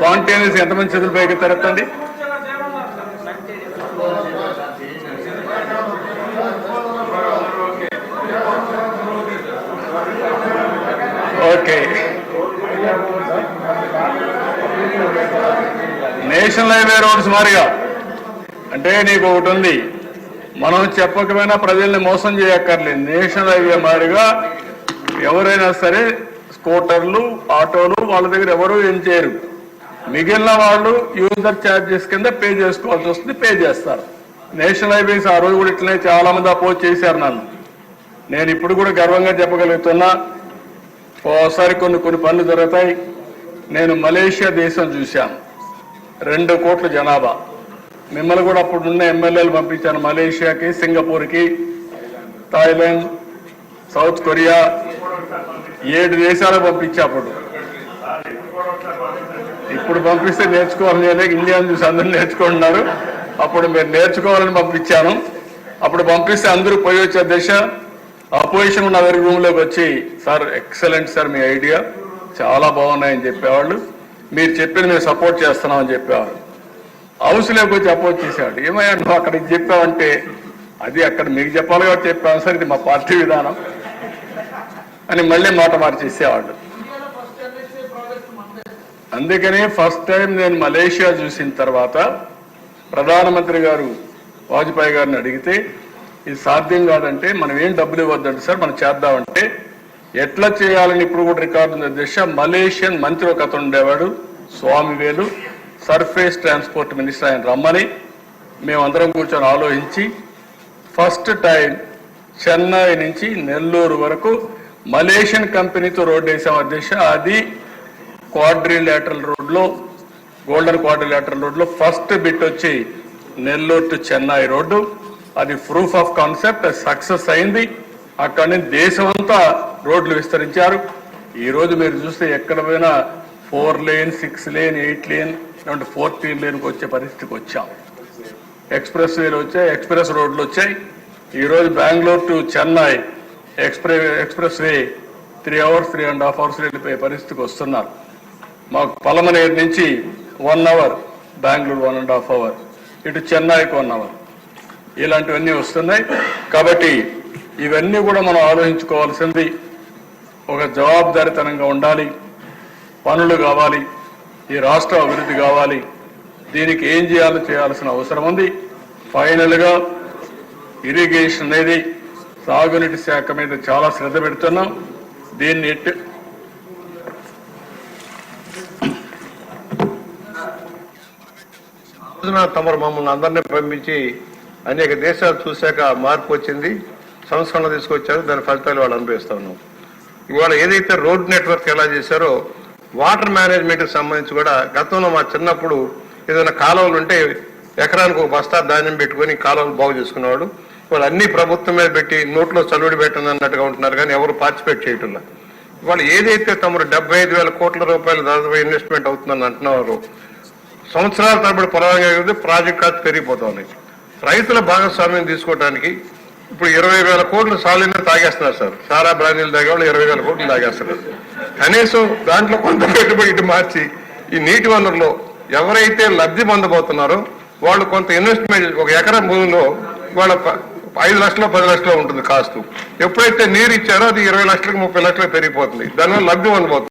Spontaneous ఎంతమంది చేతులు పైకి తెరతండి. ఓకే, నేషనల్ హైవే రోడ్స్ మారిగా అంటే నీకు ఒకటి ఉంది, మనం చెప్పకపోయినా ప్రజల్ని మోసం చేయక్కర్లేదు. నేషనల్ హైవే మారిగా ఎవరైనా సరే స్కూటర్లు ఆటోలు వాళ్ళ దగ్గర ఎవరు ఏం చేయరు. మిగిలిన వాళ్ళు యూజర్ ఛార్జెస్ కింద పే చేసుకోవాల్సి వస్తుంది, పే చేస్తారు. నేషనల్ హైవేస్ ఆ రోజు కూడా ఇట్లనే చాలా మంది అపోజ్ చేశారు నన్ను. నేను ఇప్పుడు కూడా గర్వంగా చెప్పగలుగుతున్నా, ఓసారి కొన్ని పనులు జరుగుతాయి. నేను మలేషియా దేశం చూశాను, 2 కోట్ల జనాభా. మిమ్మల్ని కూడా అప్పుడున్న ఎమ్మెల్యేలు పంపించాను మలేషియాకి, సింగపూర్కి, థాయిలాండ్, సౌత్ కొరియా, 7 దేశాలకు పంపించా. అప్పుడు ఇప్పుడు పంపిస్తే నేర్చుకోవాలని ఇండియాను చూసి అందరూ నేర్చుకుంటున్నారు. అప్పుడు మీరు నేర్చుకోవాలని పంపించాను. అప్పుడు పంపిస్తే అందరూ పోయి వచ్చే దశ. అపోజిషన్ ఉన్న అందరి రూమ్లోకి వచ్చి, సార్ ఎక్సలెంట్ సార్, మీ ఐడియా చాలా బాగున్నాయని చెప్పేవాళ్ళు. మీరు చెప్పింది మేము సపోర్ట్ చేస్తున్నామని చెప్పేవారు. హౌస్లోకి వచ్చి అపోజ్ చేసేవాడు. ఏమయ్యా నువ్వు అక్కడికి చెప్పావంటే, అది అక్కడ మీకు చెప్పాలి కాబట్టి చెప్పాను సార్, ఇది మా పార్టీ విధానం అని మళ్ళీ మాట మార్చేసేవాళ్ళు. అందుకని ఫస్ట్ టైం నేను మలేషియా చూసిన తర్వాత ప్రధానమంత్రి గారు వాజ్పేయి గారిని అడిగితే, ఇది సాధ్యం కాదంటే మనం ఏం డబ్బులు ఇవ్వద్దంటే సార్ మనం చేద్దామంటే ఎట్లా చేయాలని ఇప్పుడు కూడా రికార్డు ఉన్న దిశ. మలేషియన్ మంత్రి ఒక అతను ఉండేవాడు, స్వామివేలు, సర్ఫేస్ ట్రాన్స్పోర్ట్ మినిస్టర్, ఆయన రమ్మని మేమందరం కూర్చొని ఆలోచించి ఫస్ట్ టైం చెన్నై నుంచి నెల్లూరు వరకు మలేషియన్ కంపెనీతో రోడ్డు వేసాం అధ్యక్ష. అది క్వాడ్రిలేటరల్ రోడ్లో, గోల్డెన్ క్వాడ్రిలేటరల్ రోడ్లో ఫస్ట్ బిట్ వచ్చి నెల్లూరు టు చెన్నై రోడ్డు. అది ప్రూఫ్ ఆఫ్ కాన్సెప్ట్, సక్సెస్ అయింది. అక్కడి నుంచి దేశం అంతా రోడ్లు విస్తరించారు. ఈరోజు మీరు చూస్తే ఎక్కడ పోయినా 4 లేన్, 6 లేన్, 8 లేన్, 14 లేన్కి వచ్చే పరిస్థితికి వచ్చాం. ఎక్స్ప్రెస్ వేలు వచ్చాయి, ఎక్స్ప్రెస్ రోడ్లు వచ్చాయి. ఈరోజు Bengaluru to Chennai express way 3 hours, 3.5 hours వెళ్ళిపోయే పరిస్థితికి వస్తున్నారు. మాకు పలమనేరు నుంచి 1 hour, బెంగళూరు 1.5 hour, ఇటు చెన్నైకి 1 hour, ఇలాంటివన్నీ వస్తున్నాయి. కాబట్టి ఇవన్నీ కూడా మనం ఆలోచించుకోవాల్సింది. ఒక జవాబుదారితనంగా ఉండాలి, పనులు కావాలి, ఈ రాష్ట్ర అభివృద్ధి కావాలి. దీనికి ఏం చేయాల్సిన అవసరం ఉంది. ఫైనల్గా ఇరిగేషన్ అనేది సాగునీటి శాఖ మీద చాలా శ్రద్ధ పెడుతున్నాం. దీన్ని తమరు మమ్మల్ని అందరినీ పంపించి అనేక దేశాలు చూశాక మార్పు వచ్చింది, సంస్కరణ తీసుకొచ్చారు. దాని ఫలితాలు వాళ్ళు అనుభవిస్తా ఉన్నాం. ఇవాళ ఏదైతే రోడ్ నెట్వర్క్ ఎలా చేశారో వాటర్ మేనేజ్మెంట్కి సంబంధించి కూడా గతంలో మా చిన్నప్పుడు ఏదైనా కాలువలు ఉంటే ఎకరానికి 1 బస్తా ధాన్యం పెట్టుకొని కాలువలు బాగు చేసుకునేవాడు. ఇవాళ అన్ని ప్రభుత్వం మీద పెట్టి నోట్లో చలువడి పెట్టండి అన్నట్టుగా ఉంటున్నారు, కానీ ఎవరు పార్టిసిపేట్ చేయటంలా. ఇవాళ ఏదైతే తమరు 75,000 కోట్ల రూపాయలు దాదాపు ఇన్వెస్ట్మెంట్ అవుతుందని అంటున్నారు, సంవత్సరాల తరబడి పొలంగా ప్రాజెక్ట్ ఖర్చు పెరిగిపోతా ఉన్నాయి. రైతుల భాగస్వామ్యం తీసుకోవడానికి ఇప్పుడు 20,000 కోట్లు సాలీనే తాగేస్తున్నారు సార్. సారా బ్రాండీలు తాగే వాళ్ళు 20,000 కోట్లు తాగేస్తున్నారు. కనీసం దాంట్లో కొంత పెట్టుబడి ఇటు మార్చి ఈ నీటి వనరులో ఎవరైతే లబ్ధి పొందబోతున్నారో వాళ్ళు కొంత ఇన్వెస్ట్మెంట్, 1 ఎకరం భూమిలో వాళ్ళ 5 లక్షలు 10 లక్షలు ఉంటుంది కాస్ట్. ఎప్పుడైతే నీరు ఇచ్చారో అది 20 లక్షలకు 30 లక్షలకు పెరిగిపోతుంది. దానివల్ల లబ్ధి పొందబోతుంది.